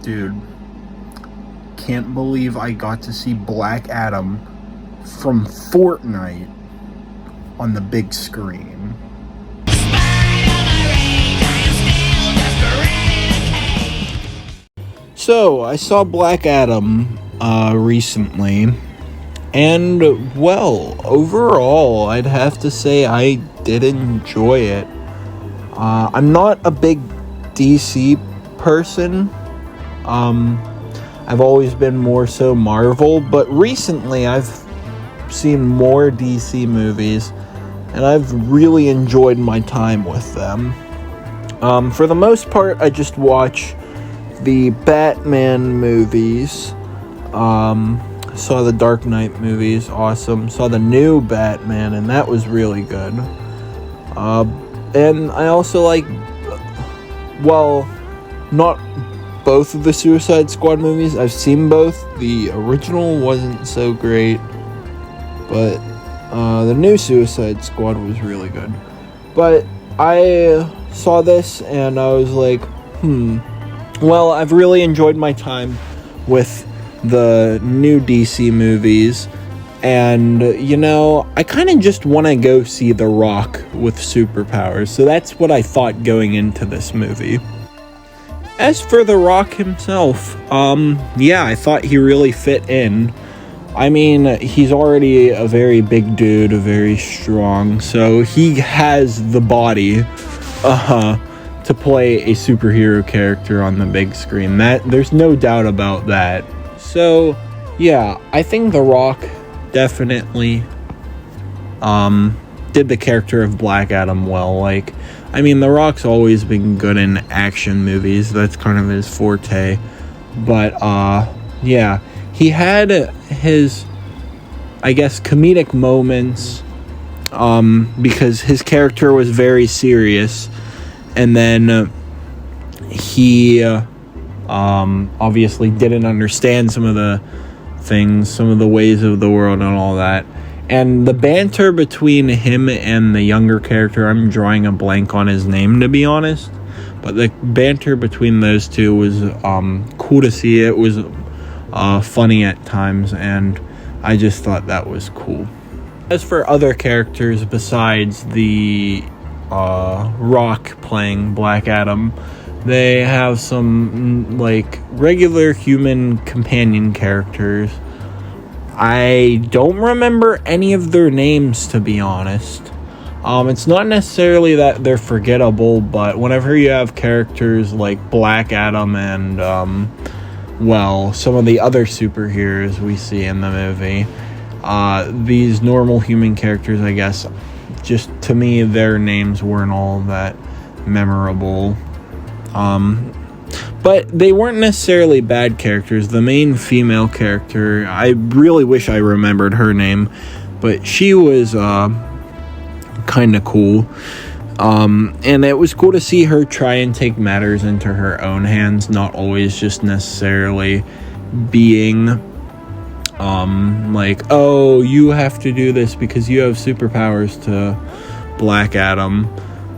Dude, can't believe I got to see Black Adam from Fortnite on the big screen. So, I saw Black Adam recently, and, well, overall, I'd have to say I did enjoy it. I'm not a big DC person. I've always been more so Marvel, but recently I've seen more DC movies, and I've really enjoyed my time with them. For the most part, I just watch the Batman movies. Saw the Dark Knight movies, awesome. Saw the new Batman, and that was really good. And I also like, well, not both of the Suicide Squad movies. I've seen both. The original wasn't so great, but the new Suicide Squad was really good. But I saw this and I was like, well, I've really enjoyed my time with the new DC movies, and I kind of just want to go see The Rock with superpowers. So that's what I thought going into this movie. As for The Rock himself, I thought he really fit in. I mean, he's already a very big dude, very strong, so he has the body, to play a superhero character on the big screen. There's no doubt about that. So, yeah, I think The Rock definitely, did the character of Black Adam well. The Rock's always been good in action movies. That's kind of his forte. But, he had his, I guess, comedic moments, because his character was very serious. And then he, obviously didn't understand some of the things, some of the ways of the world and all that. And the banter between him and the younger character, I'm drawing a blank on his name, to be honest, but the banter between those two was cool to see. It was funny at times, and I just thought that was cool. As for other characters besides the Rock playing Black Adam, they have some regular human companion characters. I don't remember any of their names, to be honest. It's not necessarily that they're forgettable, but whenever you have characters like Black Adam and, some of the other superheroes we see in the movie, these normal human characters, I guess, just to me, their names weren't all that memorable. But they weren't necessarily bad characters. The main female character, I really wish I remembered her name, but she was kind of cool. And it was cool to see her try and take matters into her own hands, not always just necessarily being oh, you have to do this because you have superpowers to Black Adam.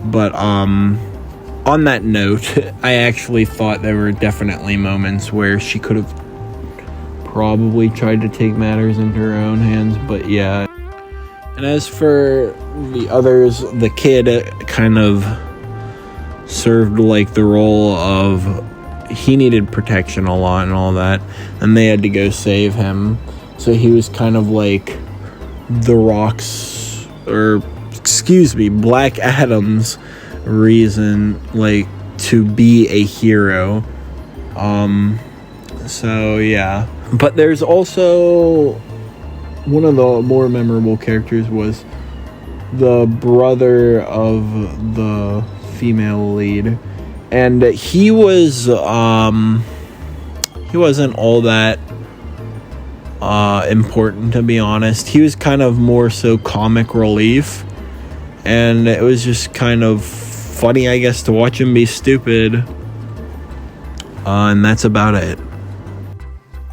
But on that note, I actually thought there were definitely moments where she could have probably tried to take matters into her own hands, but yeah. And as for the others, the kid kind of served the role of he needed protection a lot and all that, and they had to go save him. So he was kind of like The Rock's, Black Adam's reason to be a hero. So yeah, but there's also one of the more memorable characters was the brother of the female lead, and he wasn't all that important, to be honest. He was kind of more so comic relief, and it was just kind of funny, I guess, to watch him be stupid. And that's about it.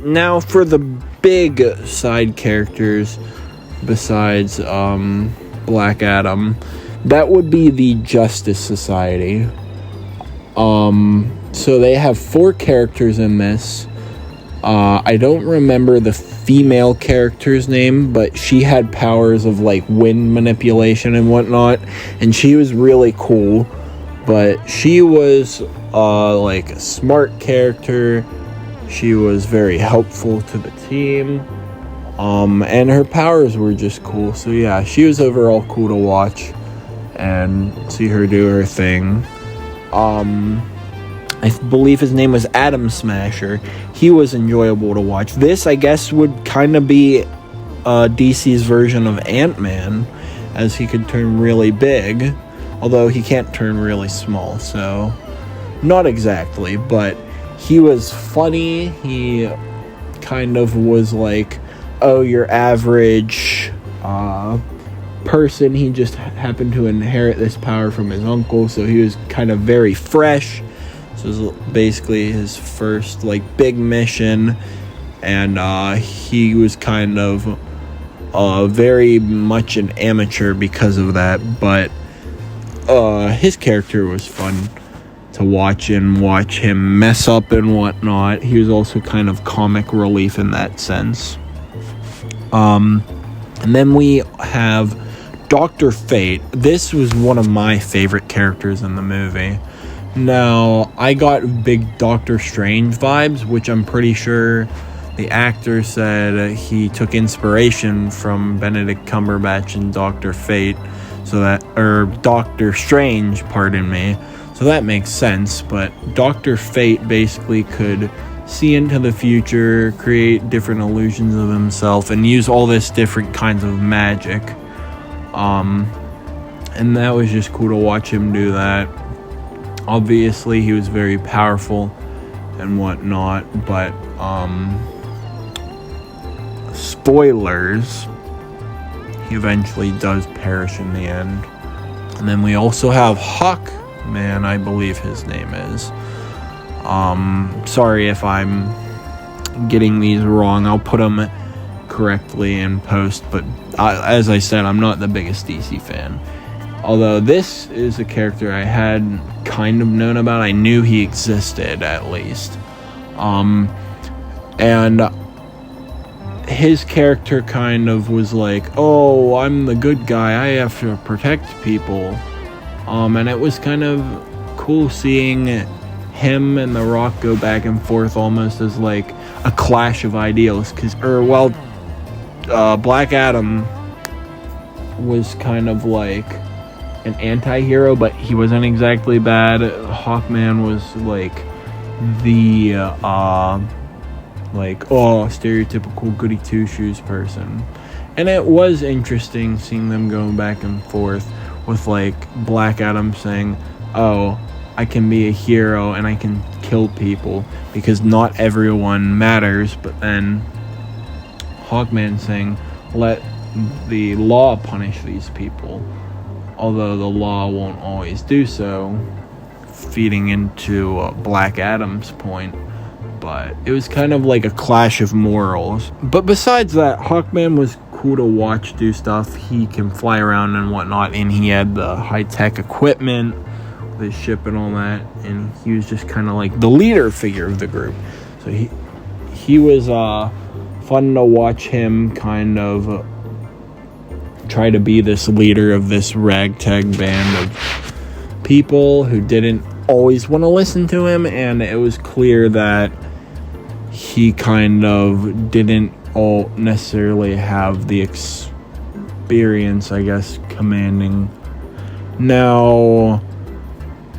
Now for the big side characters besides Black Adam, that would be the Justice Society. So they have 4 characters in this. I don't remember the female character's name, but she had powers of like wind manipulation and whatnot, and she was really cool. But she was like a smart character. She was very helpful to the team. And her powers were just cool. So yeah, she was overall cool to watch and see her do her thing. I believe his name was Atom Smasher. He was enjoyable to watch. This, I guess, would kind of be DC's version of Ant-Man, as he could turn really big, although he can't turn really small, so not exactly, but he was funny. He kind of was like, oh, your average person. He just happened to inherit this power from his uncle, so he was kind of very fresh. So it was basically his first like big mission, and he was kind of very much an amateur because of that, but his character was fun to watch him mess up and whatnot. He was also kind of comic relief in that sense. And then we have Dr. Fate. This was one of my favorite characters in the movie. Now, I got big Doctor Strange vibes, which I'm pretty sure the actor said he took inspiration from Benedict Cumberbatch and Dr. Fate, or Doctor Strange, pardon me. So that makes sense, but Dr. Fate basically could see into the future, create different illusions of himself, and use all this different kinds of magic. And that was just cool to watch him do that. Obviously, he was very powerful and whatnot, but spoilers, he eventually does perish in the end. And then we also have Hawkman, I believe his name is. Sorry if I'm getting these wrong. I'll put them correctly in post, but as I said, I'm not the biggest DC fan. Although this is a character I had kind of known about. I knew he existed, at least. And his character kind of was like, oh, I'm the good guy, I have to protect people. And it was kind of cool seeing him and The Rock go back and forth almost as like a clash of ideals. Black Adam was kind of like an anti-hero, but he wasn't exactly bad. Hawkman was like the stereotypical goody two-shoes person. And it was interesting seeing them going back and forth with like Black Adam saying, oh, I can be a hero and I can kill people because not everyone matters, but then Hawkman saying, let the law punish these people, although the law won't always do so, feeding into Black Adam's point. But it was kind of like a clash of morals. But besides that, Hawkman was cool to watch do stuff. He can fly around and whatnot, and he had the high-tech equipment, the ship and all that, and he was just kind of like the leader figure of the group. So he was fun to watch him kind of try to be this leader of this ragtag band of people who didn't always want to listen to him, and it was clear that he kind of didn't all necessarily have the experience, I guess, commanding. Now,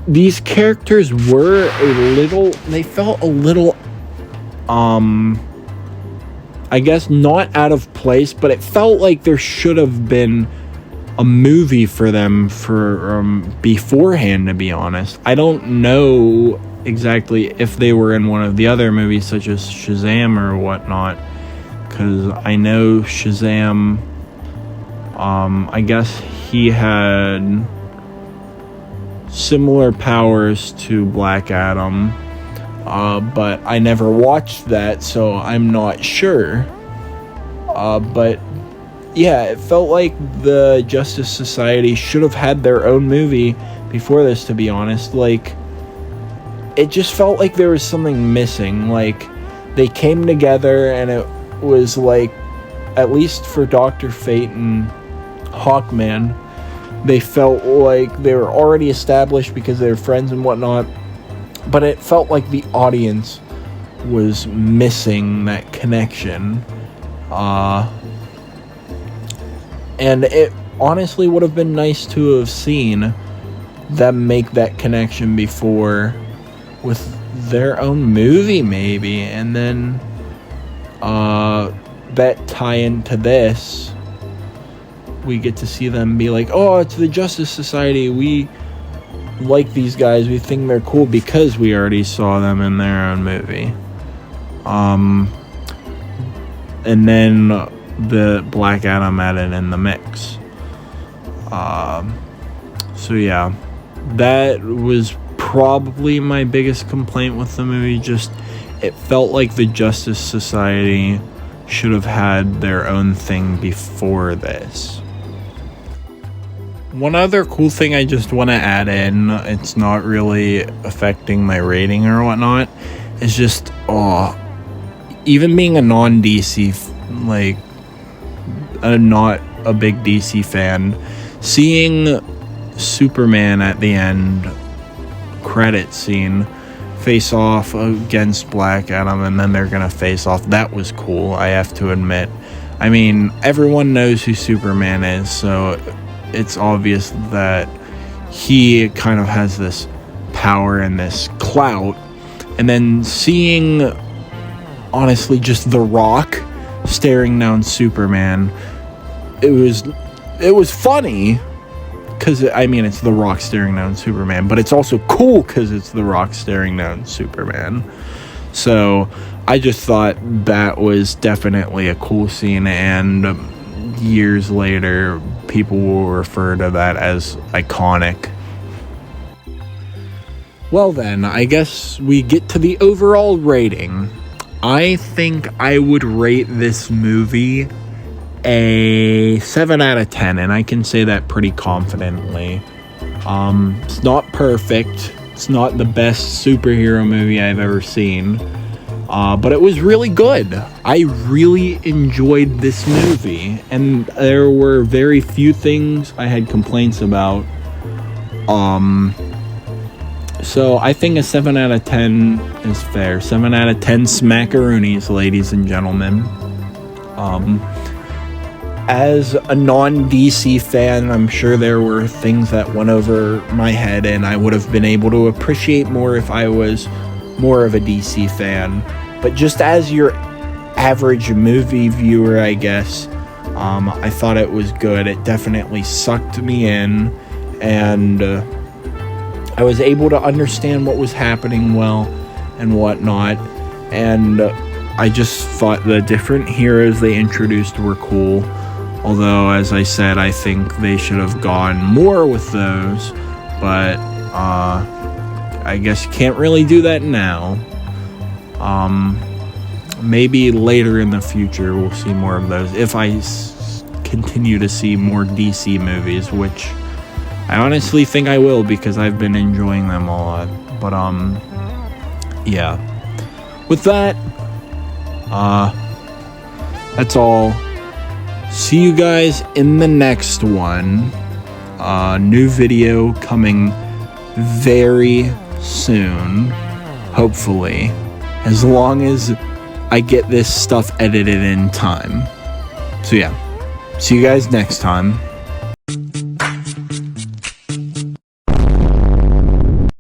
these characters were they felt a little, I guess not out of place, but it felt like there should have been a movie for them beforehand, to be honest. I don't know exactly if they were in one of the other movies, such as Shazam or whatnot, because I know Shazam, I guess he had similar powers to Black Adam, but I never watched that, so I'm not sure. But yeah, it felt like the Justice Society should have had their own movie before this, to be honest. Like, it just felt like there was something missing. Like, they came together, and it was like, at least for Dr. Fate and Hawkman, they felt like they were already established because they were friends and whatnot, but it felt like the audience was missing that connection. And it honestly would have been nice to have seen them make that connection before with their own movie, maybe, and then that tie into this. We get to see them be like, oh, it's the Justice Society, we like these guys, we think they're cool because we already saw them in their own movie. And then the Black Adam added in the mix. So yeah, that was probably my biggest complaint with the movie. Just, it felt like the Justice Society should have had their own thing before this. One other cool thing I just want to add in, it's not really affecting my rating or whatnot, is just, even being a non-DC, like, not a big DC fan, seeing Superman at the end credit scene face off against Black Adam, and then they're gonna face off, that was cool, I have to admit. I mean, everyone knows who Superman is, so it's obvious that he kind of has this power and this clout. And then seeing, honestly, just The Rock staring down Superman, it was funny, because, I mean, it's The Rock staring down Superman, but it's also cool because it's The Rock staring down Superman. So I just thought that was definitely a cool scene, and years later, people will refer to that as iconic. Well then, I guess we get to the overall rating. I think I would rate this movie a 7 out of 10, and I can say that pretty confidently. It's not perfect. It's not the best superhero movie I've ever seen. But it was really good. I really enjoyed this movie, and there were very few things I had complaints about. So I think a 7 out of 10 is fair. 7 out of 10 smackaroonies, ladies and gentlemen. As a non-DC fan, I'm sure there were things that went over my head, and I would have been able to appreciate more if I was more of a DC fan. But just as your average movie viewer, I guess, I thought it was good. It definitely sucked me in, and I was able to understand what was happening well and whatnot. And I just thought the different heroes they introduced were cool. Although, as I said, I think they should have gone more with those. But I guess you can't really do that now. Maybe later in the future we'll see more of those if I continue to see more DC movies, which I honestly think I will, because I've been enjoying them a lot. But yeah, with that, that's all. See you guys in the next one. New video coming very soon, hopefully, as long as I get this stuff edited in time. So yeah, see you guys next time.